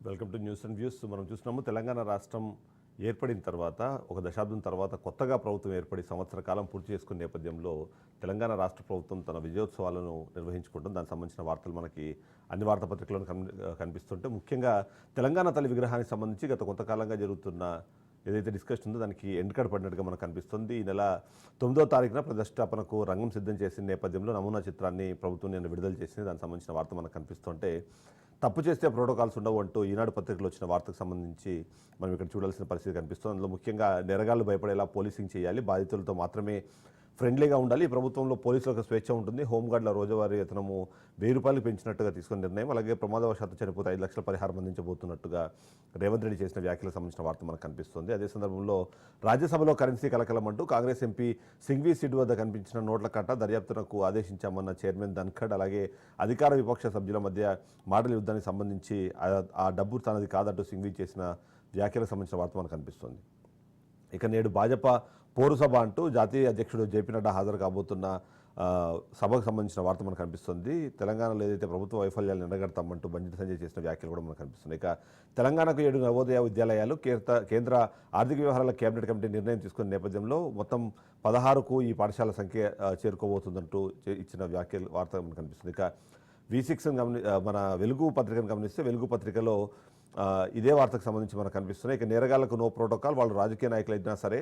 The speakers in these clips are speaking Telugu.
Welcome to news and views. మనం చూస్తున్నాము తెలంగాణ రాష్ట్రం ఏర్పడిన తర్వాత ఒక దశాబ్దం తర్వాత కొత్తగా ప్రభుత్వం ఏర్పడి సంవత్సర కాలం పూర్తి చేసుకునే నేపథ్యంలో తెలంగాణ రాష్ట్ర ప్రభుత్వం తన విజయోత్సవాలను నిర్వహించుకుంటుంది. దానికి సంబంధించిన వార్తలు మనకి అన్ని వార్తాపత్రికలను కనిపిస్తుంటే, ముఖ్యంగా తెలంగాణ తల్లి విగ్రహానికి సంబంధించి గత కొంతకాలంగా జరుగుతున్న ఏదైతే డిస్కషన్ ఉందో దానికి ఎండ్ కార్డ్ పడినట్టుగా మనకు కనిపిస్తుంది. ఈ నెల 9వ తారీఖున ప్రతిష్టాపనకు రంగం సిద్ధం చేసిన నేపథ్యంలో నమూనా చిత్రాన్ని ప్రభుత్వం నిన్న విడుదల చేసింది. దానికి సంబంధించిన వార్త మనకు కనిపిస్తుంటే, తప్పు చేస్తే ప్రోటోకాల్స్ ఉండవు అంటూ ఈనాడు పత్రికలో వచ్చిన వార్తకు సంబంధించి మనం ఇక్కడ చూడాల్సిన పరిస్థితి కనిపిస్తుంది. అందులో ముఖ్యంగా నేరగాళ్లు భయపడేలా పోలీసింగ్ చేయాలి, బాధితులతో మాత్రమే ఫ్రెండ్లీగా ఉండాలి, ఈ ప్రభుత్వంలో పోలీసులకు స్వేచ్ఛ ఉంటుంది, హోంగార్డుల రోజువారీ వేతనము 1000 రూపాయలు పెంచినట్టుగా తీసుకున్న నిర్ణయం, అలాగే ప్రమాదవశాత్తు చనిపోతే 5 లక్షల పరిహారం అందించబోతున్నట్టుగా రేవంత్ రెడ్డి చేసిన వ్యాఖ్యలకు సంబంధించిన వార్త మనకు కనిపిస్తుంది. అదే సందర్భంలో రాజ్యసభలో కరెన్సీ కలకలం అంటూ కాంగ్రెస్ ఎంపీ సింఘ్వి సిడ్ వద్ద కనిపించిన నోట్ల కట్ట దర్యాప్తునకు ఆదేశించామన్న చైర్మన్ ధన్ఖడ్, అలాగే అధికార విపక్ష సభ్యుల మధ్య మాటల యుద్ధానికి సంబంధించి ఆ డబ్బు తనది కాదంటూ సింఘ్వి చేసిన వ్యాఖ్యలకు సంబంధించిన వార్త మనకు కనిపిస్తుంది. ఇక నేడు భాజపా పౌరసభ అంటూ జాతీయ అధ్యక్షుడు జేపీ నడ్డా హాజరు కాబోతున్న సభకు సంబంధించిన వార్త మనకు కనిపిస్తుంది. తెలంగాణలో ఏదైతే ప్రభుత్వ వైఫల్యాలను ఎండగడతామంటూ బండి సంజయ్ చేసిన వ్యాఖ్యలు కూడా మనకు కనిపిస్తుంది. ఇక తెలంగాణకు 7 నవోదయ విద్యాలయాలు కేంద్ర ఆర్థిక వ్యవహారాల కేబినెట్ కమిటీ నిర్ణయం తీసుకున్న నేపథ్యంలో మొత్తం 16కు ఈ పాఠశాల సంఖ్య చేరుకోబోతుందంటూ ఇచ్చిన వ్యాఖ్యలు వార్త మనకు కనిపిస్తుంది. ఇక V6 మన వెలుగు పత్రికను గమనిస్తే, వెలుగు పత్రికలో ఇదే వార్తకు సంబంధించి మనకు కనిపిస్తున్నాయి. ఇక నేరగాళ్లకు నో ప్రోటోకాల్, వాళ్ళు రాజకీయ నాయకులు అయినా సరే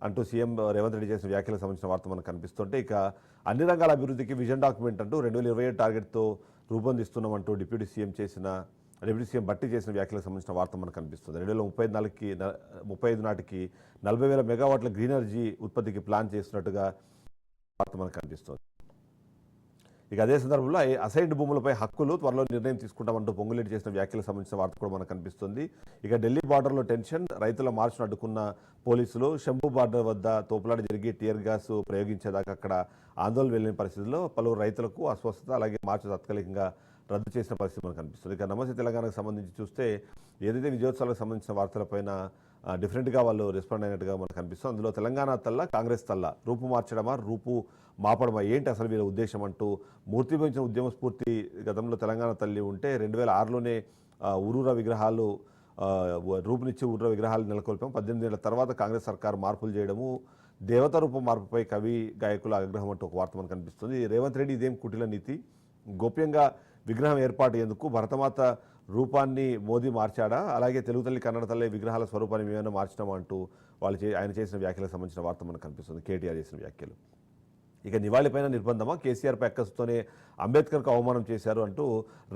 అంటూ సీఎం రేవంత్ రెడ్డి చేసిన వ్యాఖ్యలకు సంబంధించిన వార్త మనకు కనిపిస్తుంటే, ఇక అన్ని రంగాల అభివృద్ధికి విజన్ డాక్యుమెంట్ అంటూ 2027 టార్గెట్తో రూపొందిస్తున్నామంటూ డిప్యూటీ సీఎం బట్టి చేసిన వ్యాఖ్యలకు సంబంధించిన వార్త మనకు కనిపిస్తుంది. 2035 నాటికి 40,000 మెగావాట్ల గ్రీన్ ఎనర్జీ ఉత్పత్తికి ప్లాన్ చేస్తున్నట్టుగా వార్త మనకు కనిపిస్తుంది. ఇక అదే సందర్భంలో అసైన్డ్ భూములపై హక్కులు త్వరలో నిర్ణయం తీసుకుంటామంటూ పొంగులేటి చేసిన వ్యాఖ్యలకు సంబంధించిన వార్త కూడా మనకు కనిపిస్తుంది. ఇక ఢిల్లీ బార్డర్లో టెన్షన్, రైతుల మార్చును అడ్డుకున్న పోలీసులు, శంభు బార్డర్ వద్ద తోపులాట జరిగి టియర్ గ్యాస్ ప్రయోగించేదాకా అక్కడ ఆందోళన వెళ్ళిన పరిస్థితుల్లో పలువురు రైతులకు అస్వస్థత, అలాగే మార్చి తాత్కాలికంగా రద్దు చేసిన పరిస్థితి మనకు కనిపిస్తుంది. ఇక నమస్తే తెలంగాణకు సంబంధించి చూస్తే, ఏదైతే విజయోత్సవాలకు సంబంధించిన వార్తలపైన డిఫరెంట్గా వాళ్ళు రెస్పాండ్ అయినట్టుగా మనకు కనిపిస్తుంది. అందులో తెలంగాణ తల్ల, కాంగ్రెస్ తల్ల, రూపు మార్చడమా రూపు మాపడమా, ఏంటి అసలు వీళ్ళ ఉద్దేశం అంటూ మూర్తిభవించిన ఉద్యమ స్ఫూర్తి గతంలో తెలంగాణ తల్లి ఉంటే 2006లోనే ఊరూర విగ్రహాలు రూపునిచ్చి ఊరూర విగ్రహాలు నెలకొల్పాం. 18 ఏళ్ల తర్వాత కాంగ్రెస్ సర్కారు మార్పులు చేయడము, దేవత రూపం మార్పుపై కవి గాయకుల ఆగ్రహం అంటూ ఒక వార్త మనకు కనిపిస్తుంది. రేవంత్ రెడ్డి ఇదేం కుటిల నీతి, గోప్యంగా విగ్రహం ఏర్పాటు ఎందుకు, భరతమాత రూపాన్ని మోదీ మార్చాడా, అలాగే తెలుగు తల్లి కన్నడ తల్లి విగ్రహాల స్వరూపాన్ని మేమైనా మార్చడం అంటూ ఆయన చేసిన వ్యాఖ్యలకు సంబంధించిన వార్త మనకు కనిపిస్తుంది. కేటీఆర్ చేసిన వ్యాఖ్యలు. ఇక నివాళిపైన నిర్బంధమా, కేసీఆర్పై అక్కసుతోనే అంబేద్కర్కు అవమానం చేశారు అంటూ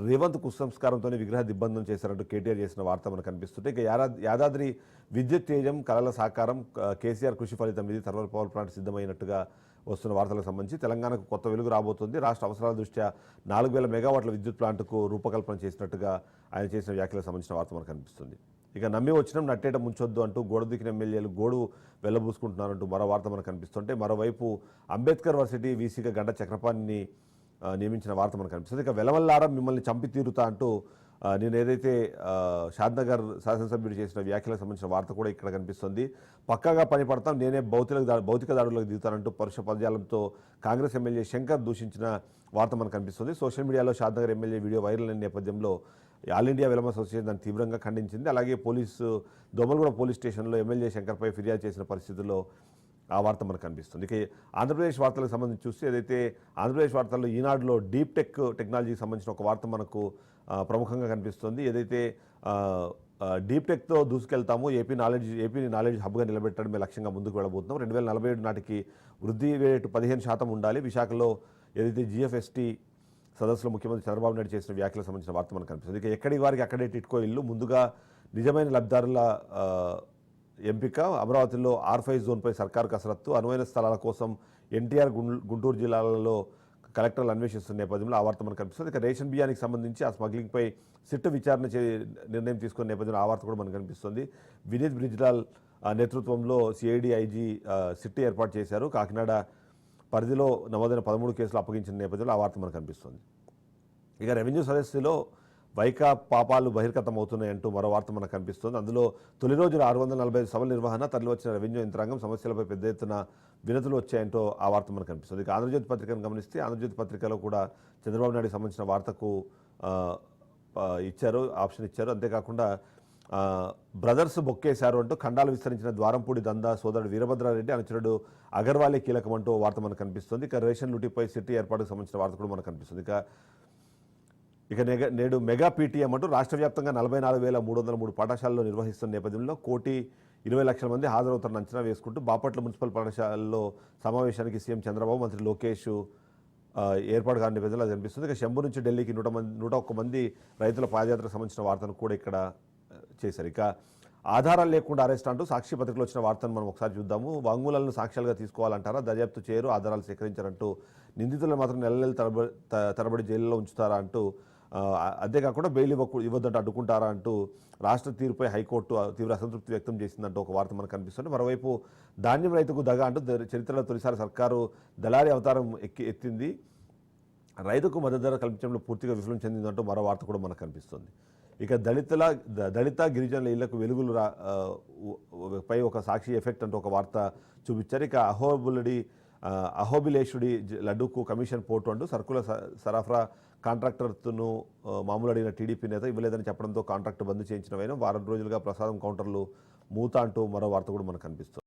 రేవంత్ కుసంస్కారంతోనే విగ్రహ దిగ్బంధం చేశారంటూ కేటీఆర్ చేసిన వార్త మనకు కనిపిస్తుంటే, ఇక యాదాద్రి విద్యుత్ తేజం కళల సాకారం, కేసీఆర్ కృషి ఫలితం ఇది, థర్మల్ పవర్ ప్లాంట్ సిద్ధమైనట్టుగా వస్తున్న వార్తలకు సంబంధించి తెలంగాణకు కొత్త వెలుగు రాబోతుంది. రాష్ట్ర అవసరాల దృష్ట్యా 4,000 మెగావాట్ల విద్యుత్ ప్లాంట్కు రూపకల్పన చేసినట్టుగా ఆయన చేసిన వ్యాఖ్యలకు సంబంధించిన వార్త మనకు కనిపిస్తుంది. ఇక నమ్మి వచ్చినాం నట్టేట ముంచొద్దు అంటూ గోడ దిక్కిన ఎమ్మెల్యేలు గోడు వెళ్ళబూసుకుంటున్నారంటూ మరో వార్త మనకు కనిపిస్తుంటే, మరోవైపు అంబేద్కర్ వర్సిటీ వీసీగా గంట చక్రపాణిని నియమించిన వార్త మనకు కనిపిస్తుంది. ఇక వెలవల్లారా మిమ్మల్ని చంపి తీరుతా అంటూ నేను ఏదైతే షాద్నగర్ శాసనసభ్యుడు చేసిన వ్యాఖ్యలకు సంబంధించిన వార్త కూడా ఇక్కడ కనిపిస్తుంది. పక్కాగా పనిపడతాం, నేనే భౌతిక దాడులకు దిగుతానంటూ పరుష పదజాలంతో కాంగ్రెస్ ఎమ్మెల్యే శంకర్ దూషించిన వార్త మనకు కనిపిస్తుంది. సోషల్ మీడియాలో షాద్నగర్ ఎమ్మెల్యే వీడియో వైరల్ అయిన నేపథ్యంలో ఆల్ ఇండియా విలమ అసోసియేషన్ దాన్ని తీవ్రంగా ఖండించింది. అలాగే దోమలగూడ పోలీస్ స్టేషన్లో ఎమ్మెల్యే శంకర్పై ఫిర్యాదు చేసిన పరిస్థితుల్లో ఆ వార్త మనకు కనిపిస్తుంది. ఇక ఆంధ్రప్రదేశ్ వార్తలకు సంబంధించి చూస్తే, ఏదైతే ఆంధ్రప్రదేశ్ వార్తల్లో ఈనాడులో డీప్ టెక్నాలజీకి సంబంధించిన ఒక వార్త మనకు ప్రముఖంగా కనిపిస్తుంది. ఏదైతే డీప్ టెక్తో దూసుకెళ్తాము, ఏపీని నాలెడ్జ్ హబ్గా నిలబెట్టడమే లక్ష్యంగా ముందుకు వెళ్ళబోతున్నాం, 2047 నాటికి వృద్ధి రేటు 15% ఉండాలి, విశాఖలో ఏదైతే GFST సదస్సులో ముఖ్యమంత్రి చంద్రబాబు నాయుడు చేసిన వ్యాఖ్యలకు సంబంధించిన వార్త మనకు కనిపిస్తుంది. ఇక ఎక్కడి వారికి అక్కడే టిట్కో ఇల్లు, ముందుగా నిజమైన లబ్ధిదారుల ఎంపిక, అమరావతిలో R5 జోన్పై సర్కారు కసరత్తు, అనువైన స్థలాల కోసం NTR గుంటూరు జిల్లాలలో కలెక్టర్లు అన్వేషిస్తున్న నేపథ్యంలో ఆ వార్త మనకు కనిపిస్తుంది. ఇక రేషన్ బియ్యానికి సంబంధించి ఆ స్మగ్లింగ్పై సిట్ విచారణ నిర్ణయం తీసుకున్న నేపథ్యంలో ఆ వార్త కూడా మనకు కనిపిస్తుంది. వినీత్ బ్రిజ్లాల్ నేతృత్వంలో CID IG సిట్ ఏర్పాటు చేశారు. కాకినాడ పరిధిలో నమోదైన 13 కేసులు అప్పగించిన నేపథ్యంలో ఆ వార్త మనకు కనిపిస్తుంది. ఇక రెవెన్యూ సదస్సులో వైకా పాపాలు బహిర్గతం అవుతున్నాయంటూ మరో వార్త మనకు కనిపిస్తుంది. అందులో తొలి రోజున 645 సభల నిర్వహణ, తరలివచ్చిన రెవెన్యూ యంత్రాంగం, సమస్యలపై పెద్ద ఎత్తున వినతులు వచ్చాయంటూ ఆ వార్త మనకు కనిపిస్తుంది. ఇక ఆంధ్రజ్యోతి పత్రికను గమనిస్తే, ఆంధ్రజ్యోతి పత్రికలో కూడా చంద్రబాబు నాయుడుకి సంబంధించిన వార్తకు ఇచ్చారు, ఆప్షన్ ఇచ్చారు. అంతేకాకుండా బ్రదర్స్ బొక్కేశారు అంటూ ఖండాలు విస్తరించిన ద్వారంపూడి దందా సోదరుడు వీరభద్రారెడ్డి అనుచరుడు అగర్వాలే కీలకమంటూ వార్త మనకు కనిపిస్తుంది. ఇక రేషన్ లూటిపై సిటీ ఏర్పాటుకు సంబంధించిన వార్త కూడా మనకు కనిపిస్తుంది. ఇక నేడు మెగా పీటీఎం అంటూ రాష్ట్ర వ్యాప్తంగా 44,303 పాఠశాలలో నిర్వహిస్తున్న నేపథ్యంలో 1,20,00,000 మంది హాజరవుతారని అంచనా వేసుకుంటూ బాపట్ల మున్సిపల్ పాఠశాలలో సమావేశానికి సీఎం చంద్రబాబు, మంత్రి లోకేష్ ఏర్పాటు కాని నేపథ్యంలో అది కనిపిస్తుంది. ఇక శంభు నుంచి ఢిల్లీకి 101 మంది రైతుల పాదయాత్రకు సంబంధించిన వార్తను కూడా ఇక్కడ చేశారు. ఇక ఆధారాలు లేకుండా అరెస్ట్ అంటూ సాక్షి పత్రికలో వచ్చిన వార్తను మనం ఒకసారి చూద్దాము. వాంగ్మూలాలను సాక్ష్యాలుగా తీసుకోవాలంటారా, దర్యాప్తు చేయరు, ఆధారాలు సేకరించారంటూ నిందితులను మాత్రం నెలలు తరబడి జైల్లో ఉంచుతారా అంటూ, అంతేకాకుండా బెయిల్ ఇవ్వద్దంటూ అడ్డుకుంటారా అంటూ రాష్ట్ర తీరుపై హైకోర్టు తీవ్ర అసంతృప్తి వ్యక్తం చేసిందంటూ ఒక వార్త మనకు కనిపిస్తుంది. మరోవైపు ధాన్యం రైతుకు దగ అంటూ చరిత్రలో తొలిసారి సర్కారు దళారీ అవతారం ఎత్తింది, రైతుకు మద్దతు ధర కల్పించడంలో పూర్తిగా విఫలం చెందిందంటూ మరో వార్త కూడా మనకు కనిపిస్తుంది. ఇక దళిత గిరిజనుల ఇళ్లకు వెలుగులు పై ఒక సాక్షి ఎఫెక్ట్ అంటూ ఒక వార్త చూపించారు. ఇక అహోబిలేషుడి లడ్డూకు కమిషన్ పోటు అంటూ సరుకుల సరఫరా కాంట్రాక్టర్ను మామూలు అడిగిన టీడీపీ నేత ఇవ్వలేదని చెప్పడంతో కాంట్రాక్టు బంద్ చేయించిన వారం రోజులుగా ప్రసాదం కౌంటర్లు మూత అంటూ మరో వార్త కూడా మనకు కనిపిస్తుంది.